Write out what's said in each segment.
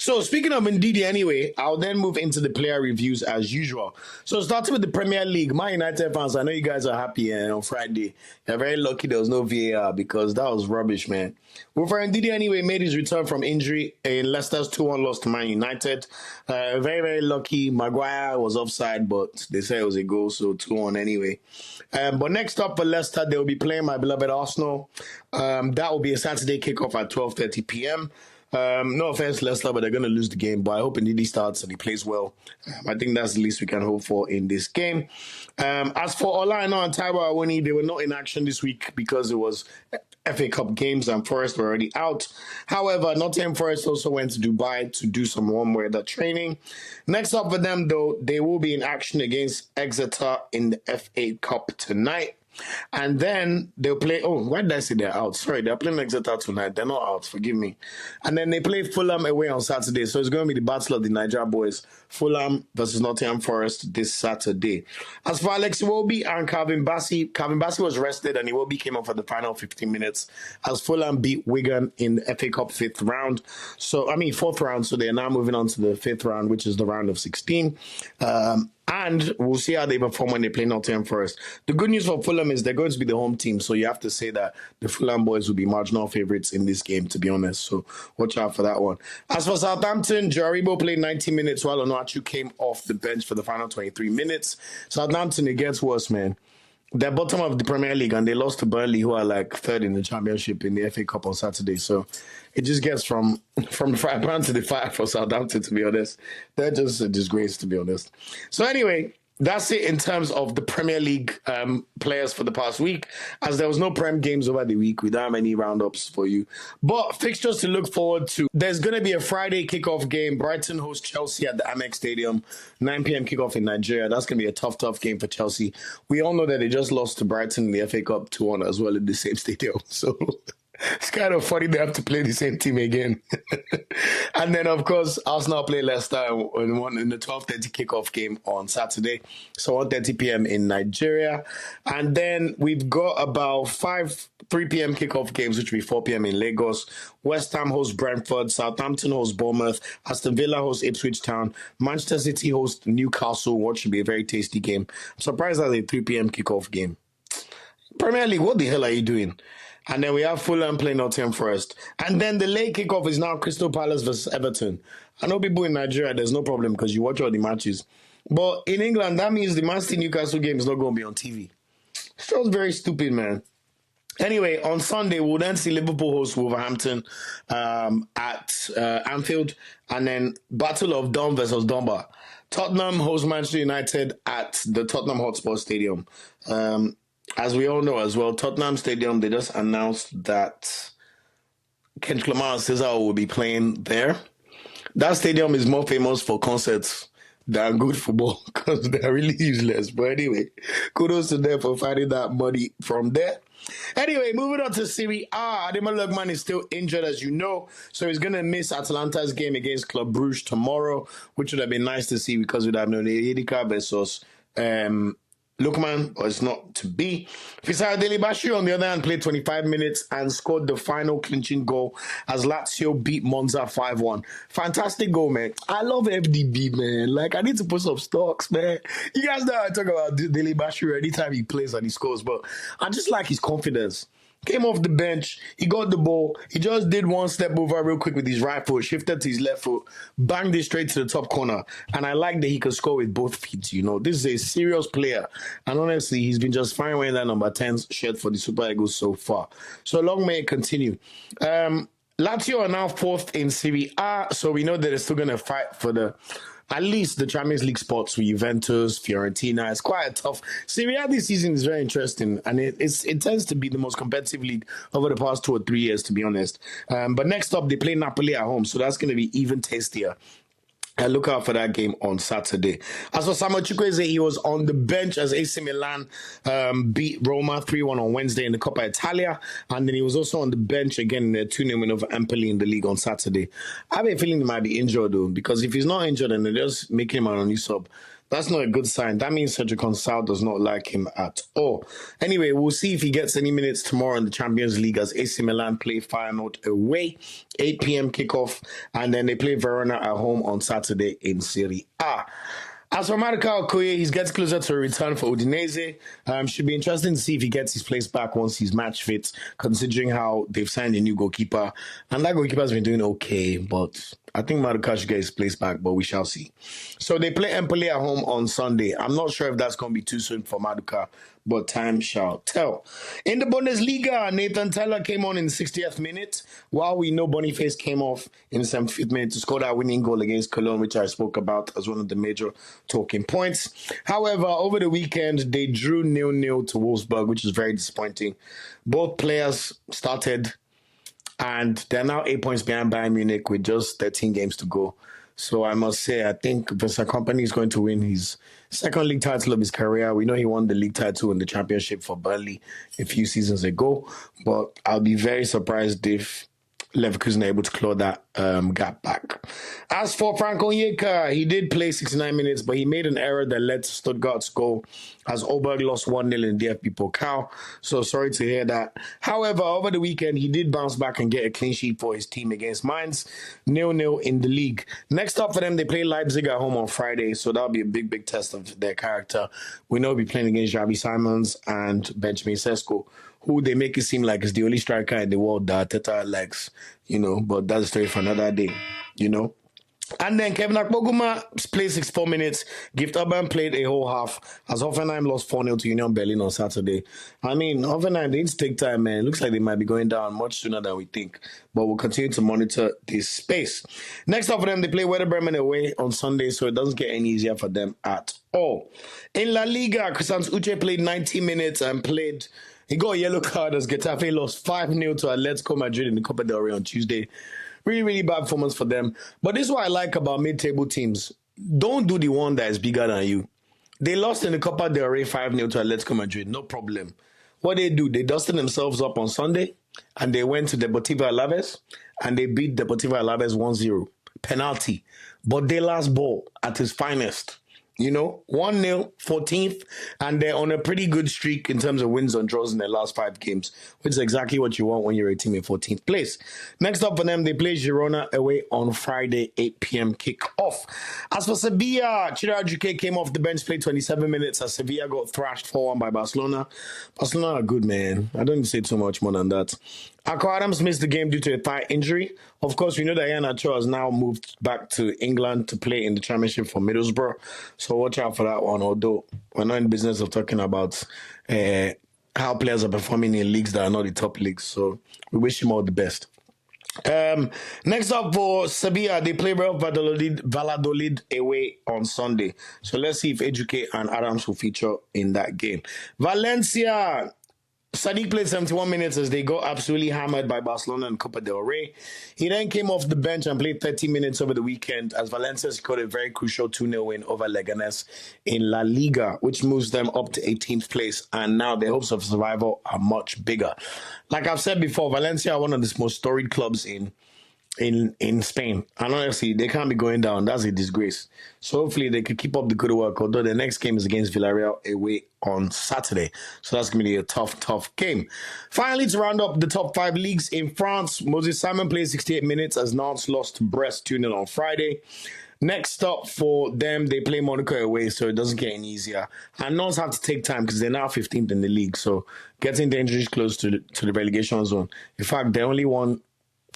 So speaking of Ndidi anyway, I'll then move into the player reviews as usual. So starting with the Premier League, Man United fans, I know you guys are happy on Friday. You're very lucky there was no VAR because that was rubbish, man. Wilfred Ndidi anyway made his return from injury in Leicester's 2-1 loss to Man United. Very, very lucky. Maguire was offside, but they say it was a goal, so 2-1 anyway. But next up for Leicester, they will be playing my beloved Arsenal. That will be a Saturday kickoff at 12:30 p.m. No offense, Leicester, but they're going to lose the game. But I hope Ndidi starts and he plays well. I think that's the least we can hope for in this game. As for Olaino and Taiwo Awoniyi, they were not in action this week because it was FA Cup games and Forest were already out. However, Nottingham Forest also went to Dubai to do some warm weather training. Next up for them, though, they will be in action against Exeter in the FA Cup tonight. And then they'll play. Oh, why did I say they're out? Sorry, they're playing Exeter tonight. They're not out. Forgive me. And then they play Fulham away on Saturday. So it's going to be the battle of the Niger boys. Fulham versus Nottingham Forest this Saturday. As for Alex Iwobi and Calvin Bassey was rested and Iwobi came on for the final 15 minutes as Fulham beat Wigan in the FA Cup fourth round. So they are now moving on to the fifth round, which is the round of 16. And we'll see how they perform when they play Nottingham Forest. The good news for Fulham is they're going to be the home team, so you have to say that the Fulham boys will be marginal favourites in this game, to be honest. So watch out for that one. As for Southampton, Joe Aribo played 90 minutes while Onuachu came off the bench for the final 23 minutes. Southampton, it gets worse, man. They're bottom of the Premier League and they lost to Burnley, who are like third in the Championship in the FA Cup on Saturday. So it just gets from the fry pan to the fire for Southampton, to be honest. They're just a disgrace, to be honest. So anyway, that's it in terms of the Premier League players for the past week, as there was no Prem games over the week. We don't have any roundups for you. But fixtures to look forward to. There's going to be a Friday kickoff game. Brighton hosts Chelsea at the Amex Stadium. 9 p.m. kickoff in Nigeria. That's going to be a tough game for Chelsea. We all know that they just lost to Brighton in the FA Cup 2-1 as well in the same stadium. So it's kind of funny they have to play the same team again. And then, of course, Arsenal play Leicester in the 12:30 kickoff game on Saturday. So 1:30 p.m. in Nigeria. And then we've got about 3 p.m. kickoff games, which will be 4 p.m. in Lagos. West Ham hosts Brentford. Southampton hosts Bournemouth. Aston Villa hosts Ipswich Town. Manchester City hosts Newcastle, which should be a very tasty game. I'm surprised that's a 3 p.m. kickoff game. Premier League, what the hell are you doing? And then we have Fulham playing Nottingham Forest. And then the late kickoff is now Crystal Palace versus Everton. I know people in Nigeria, there's no problem because you watch all the matches. But in England, that means the Man City Newcastle game is not going to be on TV. It feels very stupid, man. Anyway, on Sunday, we'll then see Liverpool host Wolverhampton at Anfield. And then Battle of Dom versus Dunbar. Tottenham host Manchester United at the Tottenham Hotspur Stadium. As we all know as well, Tottenham Stadium, they just announced that Kendrick Lamar and Cesar will be playing there. That stadium is more famous for concerts than good football because they're really useless. But anyway, kudos to them for finding that money from there. Anyway, moving on to Serie A. Ademola Lookman is still injured, as you know, so he's going to miss Atalanta's game against Club Brugge tomorrow, which would have been nice to see because we'd have known Edika versus Lookman, but it's not to be. Fisayo Dele-Bashiru, on the other hand, played 25 minutes and scored the final clinching goal as Lazio beat Monza 5-1. Fantastic goal, man. I love FDB, man. Like, I need to put some stocks, man. You guys know I talk about Dele-Bashiru anytime he plays and he scores, but I just like his confidence. Came off the bench, he got the ball, he just did one step over real quick with his right foot, shifted to his left foot, banged it straight to the top corner. And I like that he can score with both feet, you know. This is a serious player. And honestly, he's been just fine wearing that number 10 shirt for the Super Eagles so far. So long may it continue. Lazio are now fourth in Serie A, so we know that they're still going to fight for at least the Champions League spots with Juventus, Fiorentina. It's quite a tough. Serie A this season is very interesting, and it tends to be the most competitive league over the past 2 or 3 years, to be honest. But next up, they play Napoli at home, so that's going to be even tastier. And look out for that game on Saturday. As for Samuel Chukwueze, he was on the bench as AC Milan beat Roma 3-1 on Wednesday in the Coppa Italia. And then he was also on the bench again in the 2-0 win over Empoli in the league on Saturday. I have a feeling he might be injured, though, because if he's not injured and they're just making him an only sub, That's not a good sign. That means Cedric Consal does not like him at all. Anyway, we'll see if he gets any minutes tomorrow in the Champions League as AC Milan play Feyenoord away, 8 p.m. kickoff, and then they play Verona at home on Saturday in Serie A. As for Maduka Okoye, he gets closer to a return for Udinese. Should be interesting to see if he gets his place back once he's match fit, considering how they've signed a new goalkeeper. And that goalkeeper's been doing okay, but I think Maduka should get his place back, but we shall see. So they play Empoli at home on Sunday. I'm not sure if that's going to be too soon for Maduka, but time shall tell. In the Bundesliga, Nathan Teller came on in the 60th minute, while we know Boniface came off in the 75th minute to score that winning goal against Cologne, which I spoke about as one of the major talking points. However, over the weekend, they drew 0-0 to Wolfsburg, which is very disappointing. Both players started, and they're now 8 points behind Bayern Munich with just 13 games to go. So I must say, I think Vincent Kompany is going to win his second league title of his career. We know he won the league title in the championship for Burnley a few seasons ago, but I'll be very surprised if Leverkusen are able to claw that gap back. As for Frank Onyeka, he did play 69 minutes, but he made an error that led to Stuttgart's goal as Oberg lost 1-0 in DFB Pokal. So sorry to hear that. However, over the weekend, he did bounce back and get a clean sheet for his team against Mainz, 0-0 in the league. Next up for them, they play Leipzig at home on Friday, so that'll be a big, big test of their character. We know we'll be playing against Xavi Simons and Benjamin Sesko, who they make it seem like is the only striker in the world that Teta likes, but that's a story for another day, And then Kevin Akpoguma played 64 minutes. Gift Urban played a whole half as Hoffenheim lost 4-0 to Union Berlin on Saturday. I mean, Hoffenheim, they need to take time, man. It looks like they might be going down much sooner than we think. But we'll continue to monitor this space. Next up for them, they play Werder Bremen away on Sunday, so it doesn't get any easier for them at all. In La Liga, Kristanz Uche played 90 minutes and he got a yellow card as Getafe lost 5-0 to Atletico Madrid in the Copa del Rey on Tuesday. Really, really bad performance for them. But this is what I like about mid-table teams. Don't do the one that is bigger than you. They lost in the Copa del Rey 5-0 to Atletico Madrid. No problem. What they do, they dusted themselves up on Sunday and they went to Deportivo Alaves and they beat Deportivo Alaves 1-0. Penalty. But they last ball at his finest. 1-0, 14th, and they're on a pretty good streak in terms of wins and draws in their last 5 games, which is exactly what you want when you're a team in 14th place. Next up for them, they play Girona away on Friday, 8 p.m. kick-off. As for Sevilla, Chira Ajuke came off the bench, played 27 minutes as Sevilla got thrashed 4-1 by Barcelona. Barcelona are good, man. I don't need to say too much more than that. Akko Adams missed the game due to a thigh injury. Of course, we know that Iheanacho has now moved back to England to play in the Championship for Middlesbrough. So watch out for that one, although we're not in the business of talking about how players are performing in leagues that are not the top leagues. So we wish him all the best. Next up for Sevilla, they play Real Valladolid away on Sunday. So let's see if Ejuke and Adams will feature in that game. Valencia, Sadiq played 71 minutes as they got absolutely hammered by Barcelona and Copa del Rey. He then came off the bench and played 30 minutes over the weekend as Valencia scored a very crucial 2-0 win over Leganés in La Liga, which moves them up to 18th place. And now their hopes of survival are much bigger. Like I've said before, Valencia are one of the most storied clubs in Spain. And honestly, they can't be going down. That's a disgrace. So hopefully they could keep up the good work, although the next game is against Villarreal away on Saturday. So that's going to be a tough game. Finally, to round up the top 5 leagues in France, Moses Simon played 68 minutes as Nantes lost to Brest 2-0 on Friday. Next up for them, they play Monaco away, so it doesn't get any easier. And Nantes have to take time because they're now 15th in the league, so getting dangerously close to the relegation zone. In fact, they only won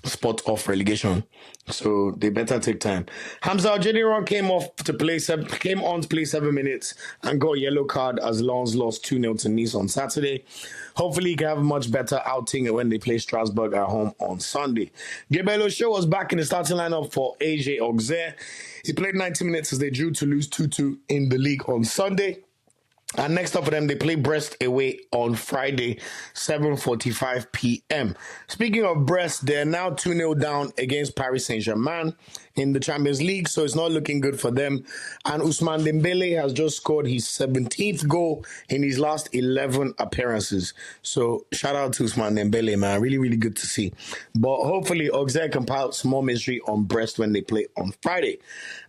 spot off relegation, so they better take time. Hamza Algerian came on to play 7 minutes and got a yellow card as Lens lost 2-0 to Nice on Saturday. Hopefully he can have a much better outing when they play Strasbourg at home on Sunday. Gabriel Oshé was back in the starting lineup for AG Auxerre. He played 90 minutes as they drew Toulouse 2-2 in the league on Sunday. And next up for them, they play Brest away on Friday, 7:45 p.m. Speaking of Brest, they're now 2-0 down against Paris Saint-Germain in the Champions League, so it's not looking good for them. And Ousmane Dembele has just scored his 17th goal in his last 11 appearances. So shout out to Ousmane Dembele, man. Really, really good to see. But hopefully, Auxerre can pile some more misery on Brest when they play on Friday.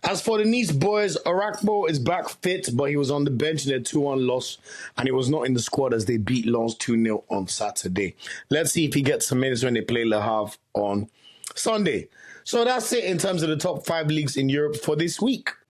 As for the Nice boys, Arakpo is back fit, but he was on the bench in a 2-1 loss, and he was not in the squad as they beat Lens 2-0 on Saturday. Let's see if he gets some minutes when they play Le Havre on Sunday. So that's it in terms of the top 5 leagues in Europe for this week.